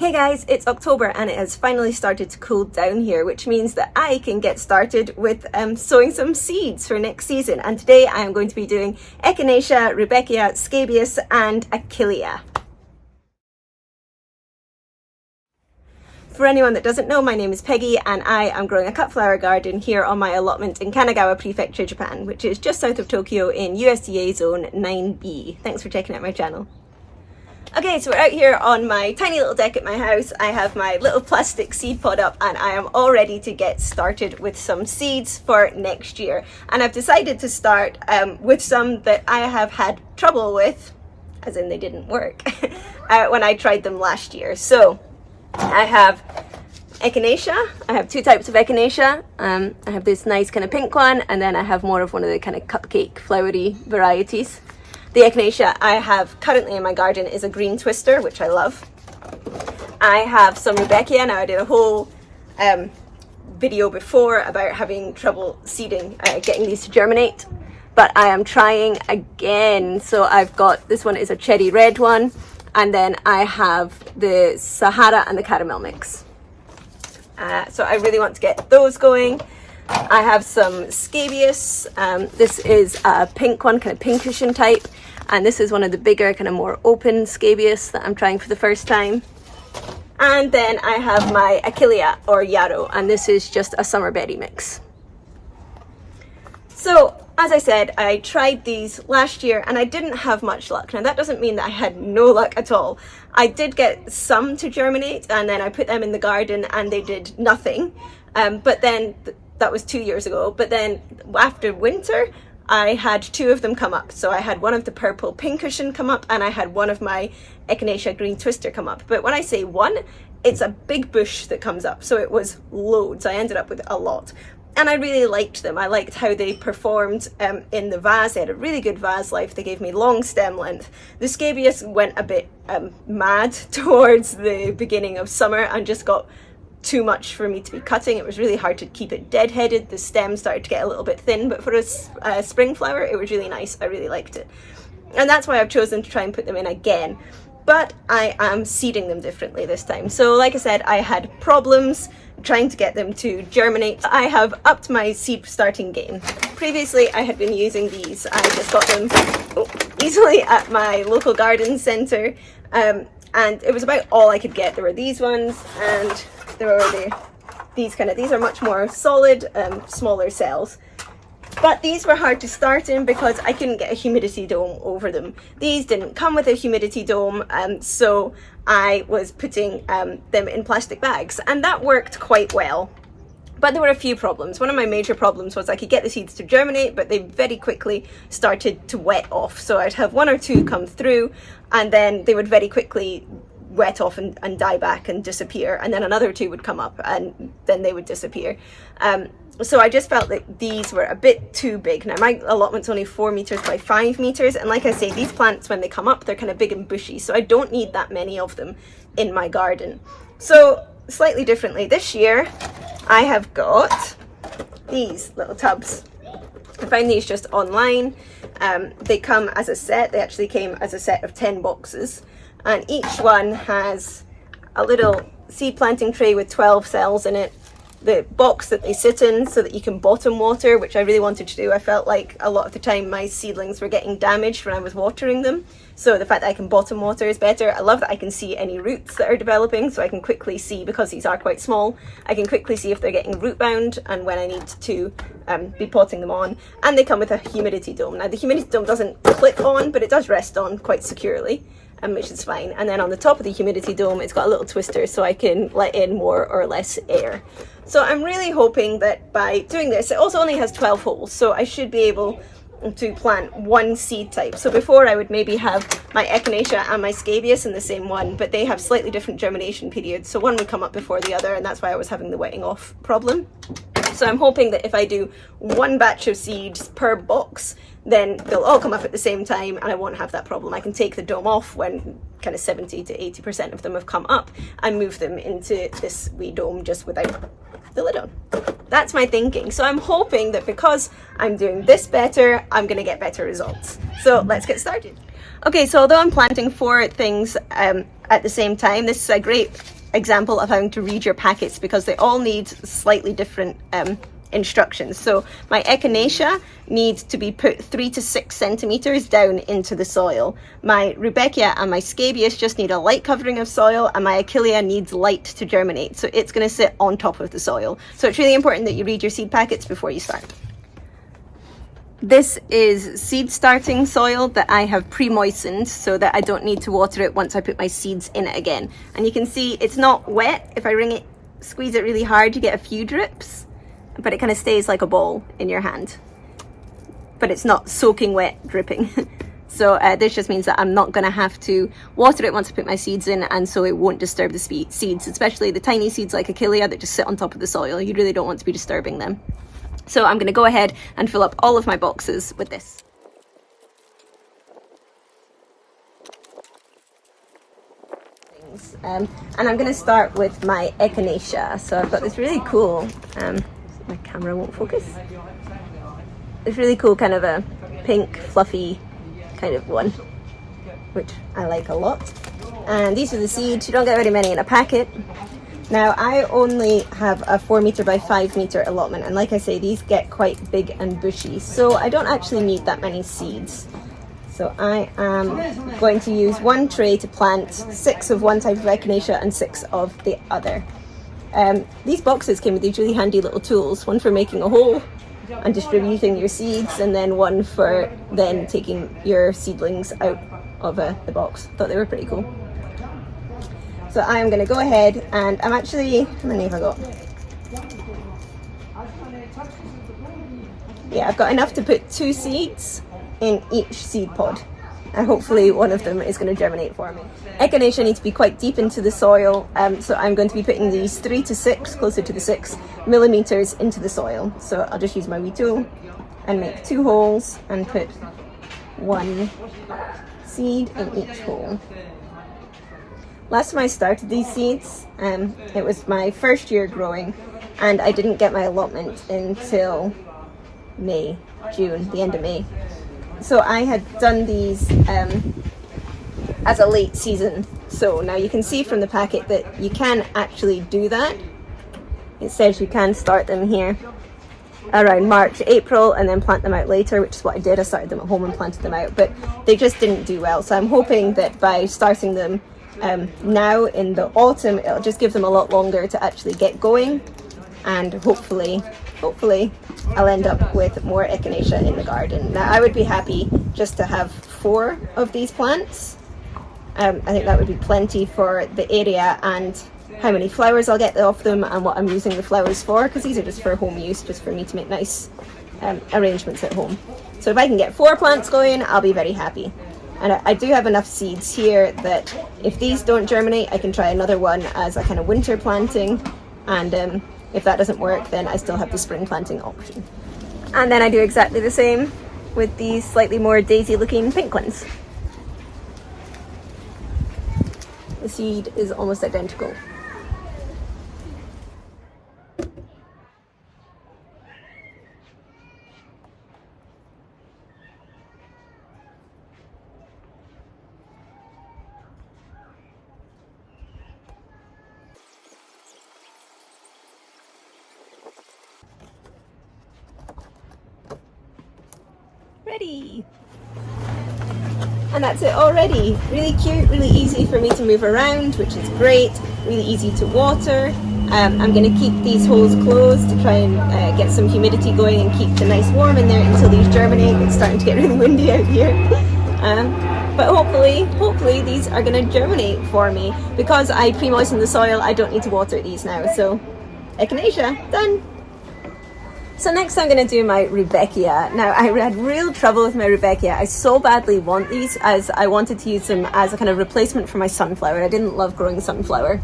Hey guys, it's October and it has finally started to cool down here, which means that I can get started with sowing some seeds for next season. And today I am going to be doing Echinacea, Rudbeckia, Scabious and Achillea. For anyone that doesn't know, my name is Peggy and I am growing a cut flower garden here on my allotment in Kanagawa Prefecture, Japan, which is just south of Tokyo in USDA Zone 9B. Thanks for checking out my channel. Okay, so we're out here on my tiny little deck at my house. I have my little plastic seed pod up and I am all ready to get started with some seeds for next year. And I've decided to start with some that I have had trouble with, as in they didn't work, when I tried them last year. So I have Echinacea. I have two types of Echinacea. I have this nice kind of pink one, and then I have more of one of the kind of cupcake flowery varieties. The Echinacea I have currently in my garden is a green twister, which I love. I have some Rudbeckia. Now I did a whole video before about having trouble seeding, getting these to germinate, but I am trying again. So I've got, this one is a cherry red one, and then I have the Sahara and the caramel mix. So I really want to get those going. I have some Scabious. This is a pink one, kind of pincushion type, and this is one of the bigger, kind of more open Scabious that I'm trying for the first time. And then I have my Achillea or yarrow, and this is just a summer berry mix. So as I said, I tried these last year and I didn't have much luck. Now that doesn't mean that I had no luck at all. I did get some to germinate, and then I put them in the garden and they did nothing. But then that was 2 years ago. But then after winter, I had two of them come up. So I had one of the purple pincushion come up and I had one of my Echinacea green twister come up. But when I say one, it's a big bush that comes up. So it was loads. I ended up with a lot. And I really liked them. I liked how they performed in the vase. They had a really good vase life. They gave me long stem length. The Scabious went a bit mad towards the beginning of summer and just got too much for me to be cutting. It was really hard to keep it dead-headed. The stem started to get a little bit thin, but for a spring flower, it was really nice. I really liked it. And that's why I've chosen to try and put them in again. But I am seeding them differently this time. So like I said, I had problems trying to get them to germinate. I have upped my seed starting game. Previously, I had been using these. I just got them easily at my local garden centre. And it was about all I could get. There were these ones, and there were these are much more solid, smaller cells. But these were hard to start in because I couldn't get a humidity dome over them. These didn't come with a humidity dome, so I was putting them in plastic bags, and that worked quite well. But there were a few problems. One of my major problems was I could get the seeds to germinate, but they very quickly started to wet off. So I'd have one or two come through, and then they would very quickly wet off and die back and disappear, and then another two would come up and then they would disappear. So I just felt that these were a bit too big. Now my allotment's only 4 meters by 5 meters, and like I say, these plants when they come up they're kind of big and bushy, so I don't need that many of them in my garden. So slightly differently this year, I have got these little tubs. I found these just online. They come as a set. They actually came as a set of 10 boxes. And each one has a little seed planting tray with 12 cells in it, the box that they sit in so that you can bottom water, which I really wanted to do. I felt like a lot of the time my seedlings were getting damaged when I was watering them. So the fact that I can bottom water is better. I love that I can see any roots that are developing, so I can quickly see, because these are quite small, I can quickly see if they're getting root bound and when I need to be potting them on. And they come with a humidity dome. Now the humidity dome doesn't clip on, but it does rest on quite securely, which is fine. And then on the top of the humidity dome, it's got a little twister so I can let in more or less air. So I'm really hoping that by doing this, it also only has 12 holes, so I should be able to plant one seed type. So before I would maybe have my Echinacea and my Scabious in the same one, but they have slightly different germination periods, so one would come up before the other, and that's why I was having the wetting off problem. So I'm hoping that if I do one batch of seeds per box, then they'll all come up at the same time and I won't have that problem. I can take the dome off when kind of 70 to 80% of them have come up and move them into this wee dome just without the lid on. That's my thinking. So I'm hoping that because I'm doing this better, I'm going to get better results. So let's get started. Okay, so although I'm planting 4 things at the same time. This is a great example of having to read your packets because they all need slightly different instructions. So my Echinacea needs to be put 3 to 6 centimeters down into the soil. My Rudbeckia and my scabious just need a light covering of soil, and my Achillea needs light to germinate. So it's going to sit on top of the soil. So it's really important that you read your seed packets before you start. This is seed starting soil that I have pre-moistened so that I don't need to water it once I put my seeds in it again. And you can see it's not wet. If I squeeze it really hard, you get a few drips, but it kind of stays like a ball in your hand. But it's not soaking wet dripping. So this just means that I'm not going to have to water it once I put my seeds in, and so it won't disturb the seeds, especially the tiny seeds like Achillea that just sit on top of the soil. You really don't want to be disturbing them. So I'm going to go ahead and fill up all of my boxes with this. And I'm going to start with my Echinacea. So I've got this really cool, my camera won't focus, this really cool kind of a pink fluffy kind of one, which I like a lot. And these are the seeds. You don't get very many in a packet. Now I only have a 4 meter by 5 meter allotment, and like I say, these get quite big and bushy, so I don't actually need that many seeds. So I am going to use one tray to plant 6 of one type of Echinacea and 6 of the other. These boxes came with these really handy little tools, one for making a hole and distributing your seeds, and then one for then taking your seedlings out of the box. Thought they were pretty cool. So I'm going to go ahead and I'm actually, how many have I got? Yeah, I've got enough to put 2 seeds in each seed pod, and hopefully one of them is going to germinate for me. Echinacea needs to be quite deep into the soil, so I'm going to be putting these 3 to 6, closer to the 6 millimeters into the soil. So I'll just use my wee tool and make 2 holes and put 1 seed in each hole. Last time I started these seeds, it was my first year growing, and I didn't get my allotment until May, June, the end of May. So I had done these as a late season sow. Now you can see from the packet that you can actually do that. It says you can start them here around March, April, and then plant them out later, which is what I did. I started them at home and planted them out, but they just didn't do well. So I'm hoping that by starting them now in the autumn, it'll just give them a lot longer to actually get going, and hopefully I'll end up with more Echinacea in the garden. Now I would be happy just to have 4 of these plants. I think that would be plenty for the area and how many flowers I'll get off them and what I'm using the flowers for, because these are just for home use, just for me to make nice arrangements at home. So if I can get 4 plants going, I'll be very happy. And I do have enough seeds here that if these don't germinate, I can try another one as a kind of winter planting, and if that doesn't work, then I still have the spring planting option. And then I do exactly the same with these slightly more daisy looking pink ones. The seed is almost identical. Ready! And that's it already. Really cute, really easy for me to move around, which is great. Really easy to water. I'm going to keep these holes closed to try and get some humidity going and keep the nice warm in there until these germinate. It's starting to get really windy out here. But hopefully these are going to germinate for me. Because I pre-moistened the soil, I don't need to water these now. So, Echinacea, done! So next I'm going to do my Rudbeckia. Now I had real trouble with my Rudbeckia. I so badly want these, as I wanted to use them as a kind of replacement for my sunflower. I didn't love growing sunflower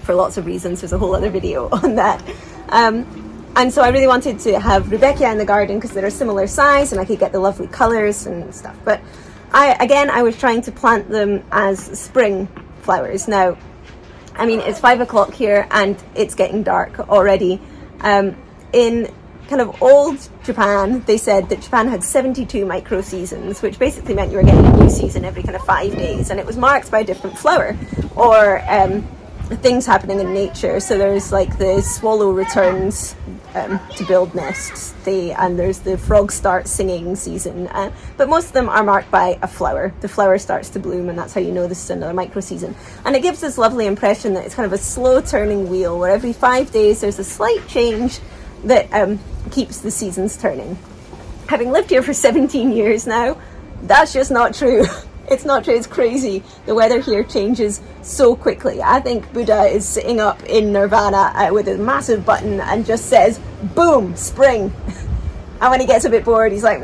for lots of reasons. There's a whole other video on that. And so I really wanted to have Rudbeckia in the garden because they're a similar size and I could get the lovely colours and stuff. But I was trying to plant them as spring flowers. Now, I mean, it's 5 o'clock here and it's getting dark already. In kind of old Japan, they said that Japan had 72 micro seasons, which basically meant you were getting a new season every kind of 5 days, and it was marked by a different flower or things happening in nature. So there's like the swallow returns to build nests, and there's the frog start singing season, but most of them are marked by a flower. The flower starts to bloom, and that's how you know this is another micro season. And it gives this lovely impression that it's kind of a slow turning wheel where every 5 days there's a slight change that keeps the seasons turning. Having lived here for 17 years now, that's just not true. It's not true, it's crazy. The weather here changes so quickly. I think Buddha is sitting up in nirvana with a massive button and just says, boom, spring. And when he gets a bit bored, he's like,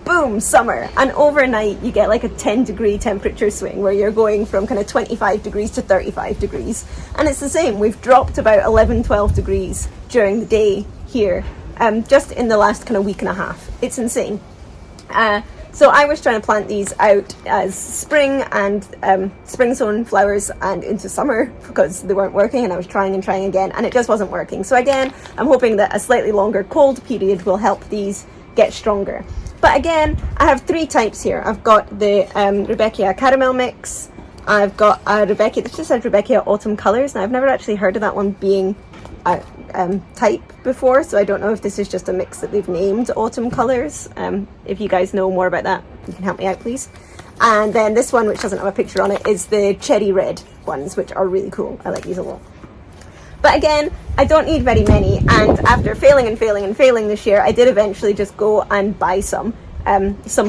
boom, summer. And overnight, you get like a 10-degree temperature swing where you're going from kind of 25 degrees to 35 degrees. And it's the same. We've dropped about 11, 12 degrees during the day here, just in the last kind of week and a half. It's insane. So I was trying to plant these out as spring and spring sown flowers and into summer because they weren't working, and I was trying and trying again, and it just wasn't working. So again, I'm hoping that a slightly longer cold period will help these get stronger. But again, I have 3 types here. I've got the Rudbeckia caramel mix. I've got a Rudbeckia, this just said Rudbeckia autumn colours, and I've never actually heard of that one being a type before, so I don't know if this is just a mix that they've named autumn colours. If you guys know more about that, you can help me out, please. And then this one, which doesn't have a picture on it, is the cherry red ones, which are really cool. I like these a lot. But again, I don't need very many, and after failing and failing and failing this year, I did eventually just go and buy some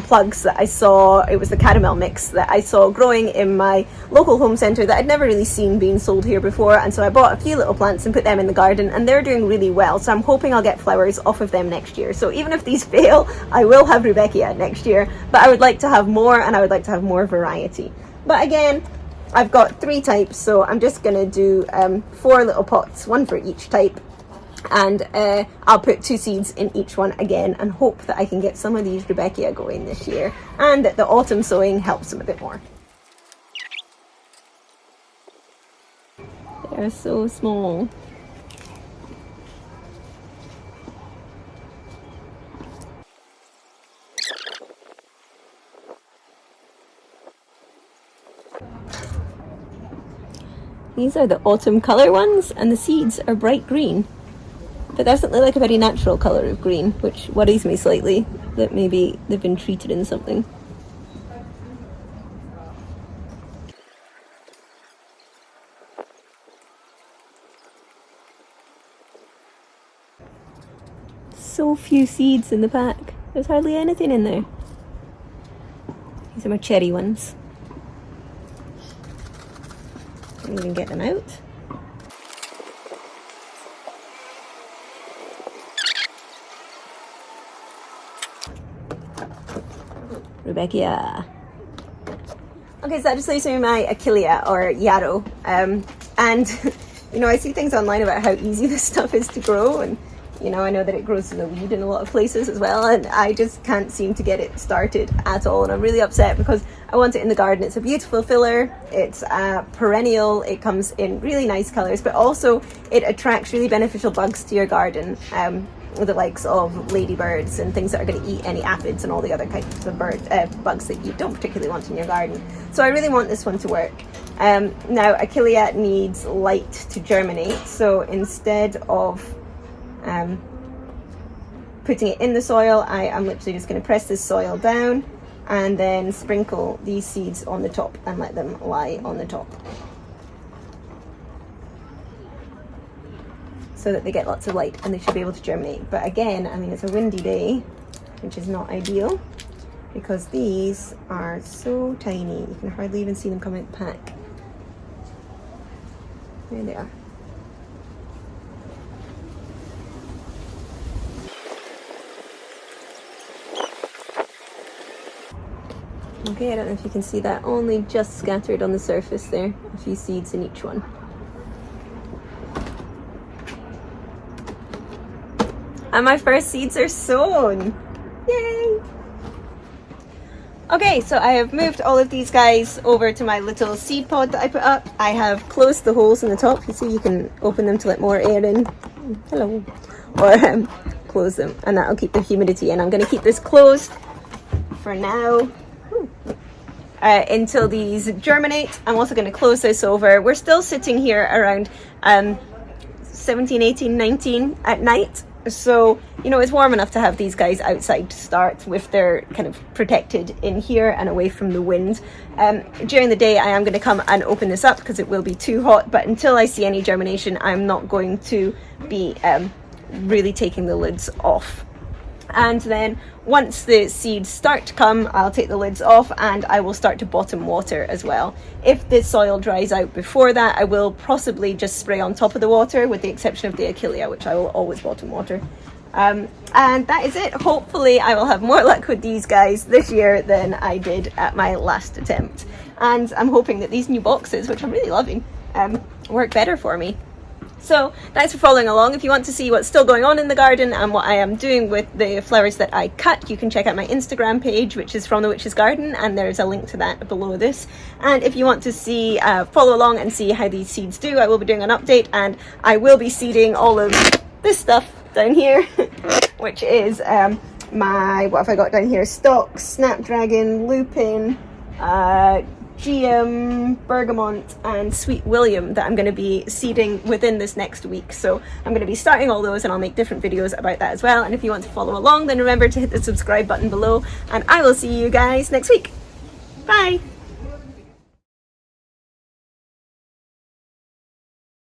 plugs that I saw. It was the caramel mix that I saw growing in my local home centre that I'd never really seen being sold here before, and so I bought a few little plants and put them in the garden, and they're doing really well, so I'm hoping I'll get flowers off of them next year. So even if these fail, I will have Rudbeckia next year, but I would like to have more, and I would like to have more variety. But again, I've got 3 types, so I'm just going to do 4 little pots, 1 for each type. And I'll put 2 seeds in each one again and hope that I can get some of these Rudbeckia going this year, and that the autumn sowing helps them a bit more. They're so small. These are the autumn colour ones, and the seeds are bright green. But that doesn't look like a very natural colour of green, which worries me slightly, that maybe they've been treated in something. So few seeds in the pack. There's hardly anything in there. These are my cherry ones. Can't even get them out. Rudbeckia. Okay, so that just leaves me my Achillea or yarrow, and you know, I see things online about how easy this stuff is to grow, and you know, I know that it grows as a weed in a lot of places as well, and I just can't seem to get it started at all, and I'm really upset because I want it in the garden. It's a beautiful filler, it's perennial, it comes in really nice colours, but also it attracts really beneficial bugs to your garden, the likes of ladybirds and things that are going to eat any aphids and all the other kinds of bugs that you don't particularly want in your garden. So I really want this one to work. Now Achillea needs light to germinate, so instead of putting it in the soil, I am literally just going to press this soil down and then sprinkle these seeds on the top and let them lie on the top, so that they get lots of light and they should be able to germinate. But again, I mean, it's a windy day, which is not ideal because these are so tiny. You can hardly even see them come out the pack. There they are. Okay, I don't know if you can see that, only just scattered on the surface there, a few seeds in each one. And my first seeds are sown! Yay! Okay, so I have moved all of these guys over to my little seed pod that I put up. I have closed the holes in the top. You see, you can open them to let more air in. Hello. Or close them, and that'll keep the humidity in. I'm going to keep this closed for now until these germinate. I'm also going to close this over. We're still sitting here around 17, 18, 19 at night. So, you know, it's warm enough to have these guys outside to start with. They're kind of protected in here and away from the wind. During the day, I am going to come and open this up because it will be too hot. But until I see any germination, I'm not going to be really taking the lids off. And then once the seeds start to come, I'll take the lids off and I will start to bottom water as well. If the soil dries out before that, I will possibly just spray on top of the water, with the exception of the Achillea, which I will always bottom water. And that is it. Hopefully I will have more luck with these guys this year than I did at my last attempt. And I'm hoping that these new boxes, which I'm really loving, work better for me. So thanks for following along. If you want to see what's still going on in the garden and what I am doing with the flowers that I cut, you can check out my Instagram page, which is From the Witch's Garden, and there's a link to that below this. And if you want to see, follow along and see how these seeds do, I will be doing an update, and I will be seeding all of this stuff down here, which is my, what have I got down here? Stock, Snapdragon, Lupin, Geum, Bergamot and Sweet William that I'm going to be seeding within this next week. So I'm going to be starting all those, and I'll make different videos about that as well. And if you want to follow along, then remember to hit the subscribe button below, and I will see you guys next week. Bye!